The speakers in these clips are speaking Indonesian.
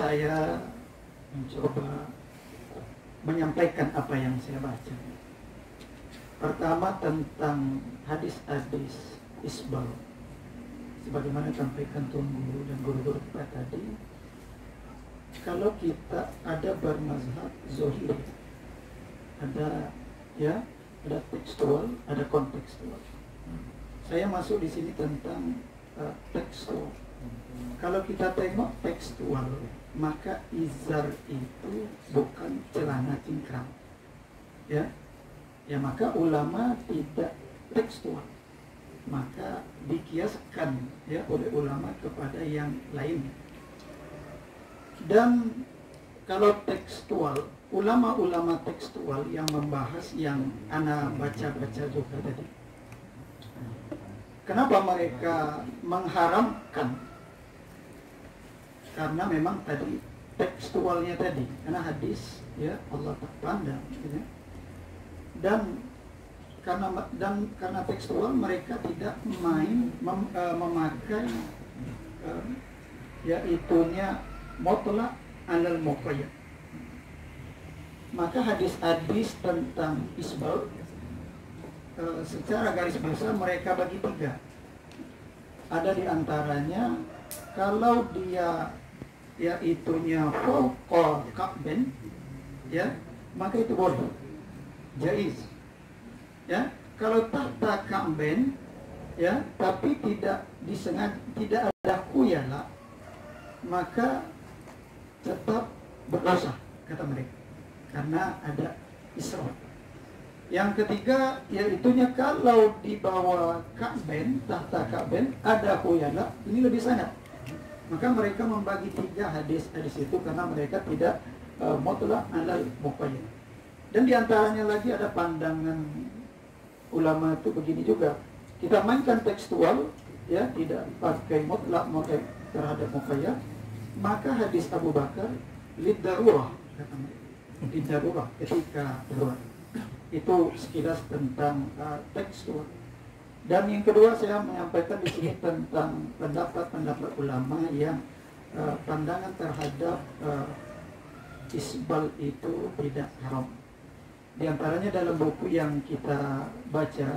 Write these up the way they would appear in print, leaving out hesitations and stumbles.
saya mencoba menyampaikan apa yang saya baca. Pertama tentang hadis-hadis isbal, sebagaimana disampaikan Tuan Guru dan guru-guru kita tadi. Kalau kita ada bermazhab zohiri, ada tekstual, ada kontekstual. Saya masuk di sini tentang tekstual. Kalau kita tengok tekstual, maka izar itu bukan celana cingkrang. Ya, maka ulama tidak tekstual, maka dikiaskan oleh ulama kepada yang lainnya. Dan kalau tekstual, ulama-ulama tekstual yang membahas yang ana baca-baca juga tadi, kenapa mereka mengharamkan? Karena memang tadi tekstualnya tadi, karena hadis Allah tak pandang, dan karena tekstual mereka tidak memakai itunya mutlak alal muqayyad. Maka hadis-hadis tentang isbal secara garis besar mereka bagi tiga. Ada di antaranya kalau dia itunya fawqa ka'ben, maka itu boleh, jaiz. Kalau tahta ka'ben, tapi tidak disengaja, tidak ada khuyala, maka tetap berdosa, kata mereka, karena ada israf. Yang ketiga, yaitunya kalau di bawah ka'ben, tahta ka'ben, ada khuyala, ini lebih sangat. Maka mereka membagi tiga hadis-hadis itu karena mereka tidak mutlak alal muqayyad. Dan diantaranya lagi ada pandangan ulama itu begini juga. Kita mainkan tekstual, tidak pakai mutlak terhadap muqayyad. Maka hadis Abu Bakar liddarurah, kata mereka, liddarurah, ketika darurat. Itu sekilas tentang tekstual. Dan yang kedua, saya menyampaikan di sini tentang pendapat-pendapat ulama yang pandangan terhadap isbal itu tidak haram. Di antaranya dalam buku yang kita baca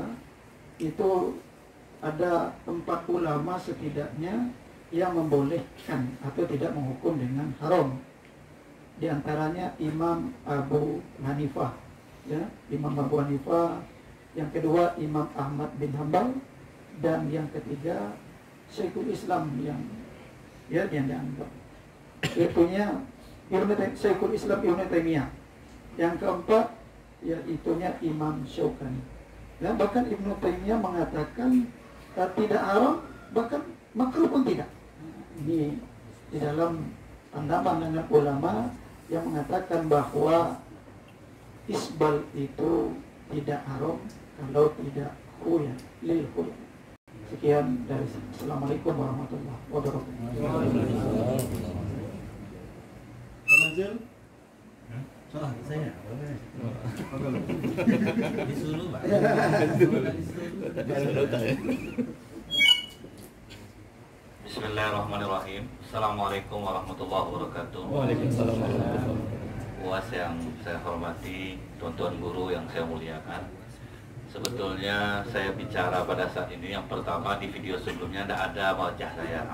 itu ada 4 ulama setidaknya yang membolehkan atau tidak menghukum dengan haram. Di antaranya Imam Abu Hanifah, Imam Abu Hanifah. Yang kedua Imam Ahmad bin Hanbal, dan yang ketiga Syekhul Islam yang dianggap itunya Syekhul Islam Ibnu Taimiyah. Yang keempat itunya Imam Syaukani. Bahkan Ibnu Taimiyah mengatakan tidak haram, bahkan makruh pun tidak. Ini di dalam pandangan ulama yang mengatakan bahwa isbal itu tidak haram kalau tidak khuyal, lil khuyal. Sekian dari saya. Assalamualaikum warahmatullahi wabarakatuh. Soal saya, disuruh Pak. Bismillahirrahmanirrahim. Assalamualaikum warahmatullahi wabarakatuh. Waalaikumsalam. Puas yang saya hormati, tuan-tuan guru yang saya muliakan. Sebetulnya saya bicara pada saat ini, yang pertama di video sebelumnya tidak ada wajah saya.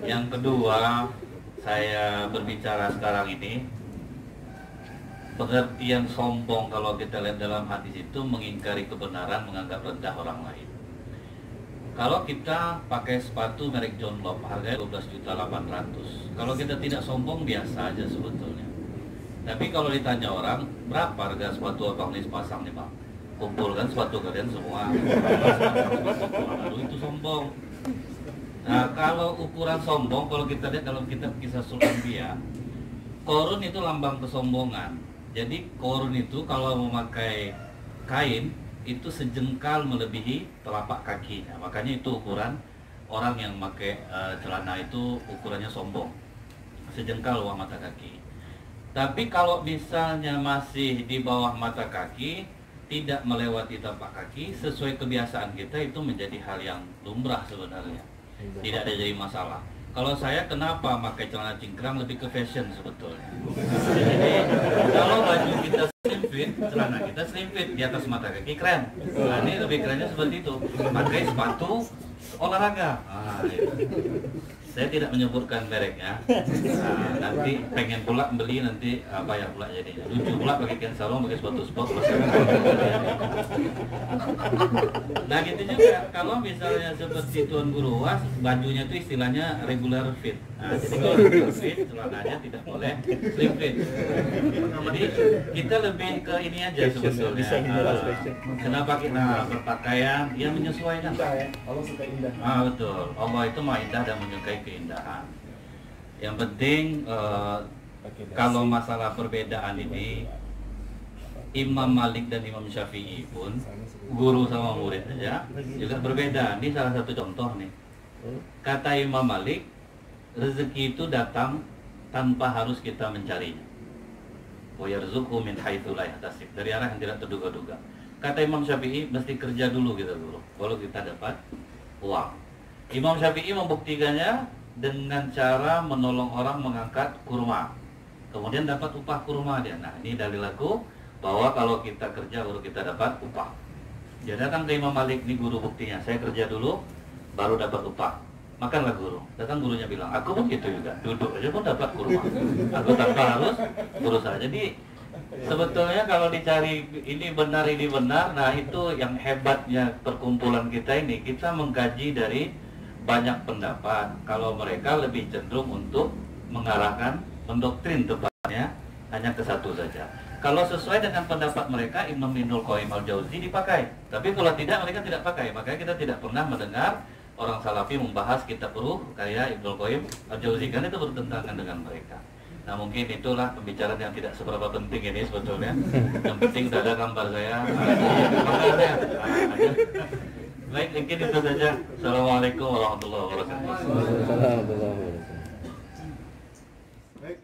Yang kedua, saya berbicara sekarang ini, pengertian sombong kalau kita lihat dalam hadis itu mengingkari kebenaran, menganggap rendah orang lain. Kalau kita pakai sepatu merek John Lobb, harganya 12.800.000. Kalau kita tidak sombong, biasa aja sebetulnya. Tapi kalau ditanya orang, berapa harga sepatu abang ini sepasang nih bang? Kumpulkan sepatu kalian semua. Lalu itu sombong. Nah, kalau ukuran sombong, kalau kita lihat dalam kitab Kisah Sul-Anbiya, korun itu lambang kesombongan. Jadi korun itu kalau memakai kain, itu sejengkal melebihi telapak kakinya. Makanya itu ukuran orang yang pakai celana itu ukurannya sombong, sejengkal bawah mata kaki. Tapi kalau misalnya masih di bawah mata kaki, tidak melewati tapak kaki, sesuai kebiasaan kita itu menjadi hal yang lumrah sebenarnya. tidak ada jadi masalah. Kalau saya kenapa pakai celana cingkrang lebih ke fashion sebetulnya. Jadi kalau baju kita slim fit, celana kita slim fit di atas mata kaki keren. Nah, ini lebih kerennya seperti itu. Pakai sepatu olahraga. Saya tidak menyebutkan mereknya. Nanti pengen pula beli nanti apa ya pula jadinya. Lucu pula pakai kain sarung, pakai sepatu sport. Nah gitu juga kalau misalnya seperti Tuan Guru Was, bajunya itu istilahnya regular fit. Nah, jadi kalau regular fit, celananya tidak boleh slim fit. Jadi kita lebih ke ini aja sebetulnya. Kenapa kita berpakaian yang menyesuaikan? Allah suka indah. Betul. Allah itu maha indah dan menyukai keindahan. Yang penting kalau masalah perbedaan ini, Imam Malik dan Imam Syafi'i pun guru sama murid aja juga berbeda. Ini salah satu contoh nih. Kata Imam Malik, rezeki itu datang tanpa harus kita mencarinya. Wa yarzuqhu min haitsu la yahtasib, dari arah yang tidak terduga-duga. Kata Imam Syafi'i, mesti kerja dulu kita dulu, baru kita dapat uang. Imam Syafi'i membuktikannya dengan cara menolong orang mengangkat kurma, kemudian dapat upah kurma dia. Nah ini dalil aku bahwa kalau kita kerja baru kita dapat upah. Dia datang ke Imam Malik, ini guru buktinya, saya kerja dulu baru dapat upah. Makanlah guru. Datang gurunya bilang, aku pun gitu juga, duduk aja pun dapat kurma, aku tanpa harus berusaha. Jadi sebetulnya kalau dicari ini benar, nah itu yang hebatnya perkumpulan kita ini. Kita mengkaji dari banyak pendapat. Kalau mereka lebih cenderung untuk mengarahkan, mendoktrin tepatnya hanya ke satu saja. Kalau sesuai dengan pendapat mereka, Imam Ibnul Qayyim Al-Jauzi dipakai. Tapi kalau tidak, mereka tidak pakai. Makanya kita tidak pernah mendengar orang Salafi membahas kitab ruh kayak Ibnul Qayyim Al-Jauzi, kan itu bertentangan dengan mereka. Nah mungkin itulah pembicaraan yang tidak seberapa penting ini sebetulnya. Yang penting sudah ada gambar saya. Baik, mungkin itu saja. Assalamualaikum warahmatullahi wabarakatuh. Baik.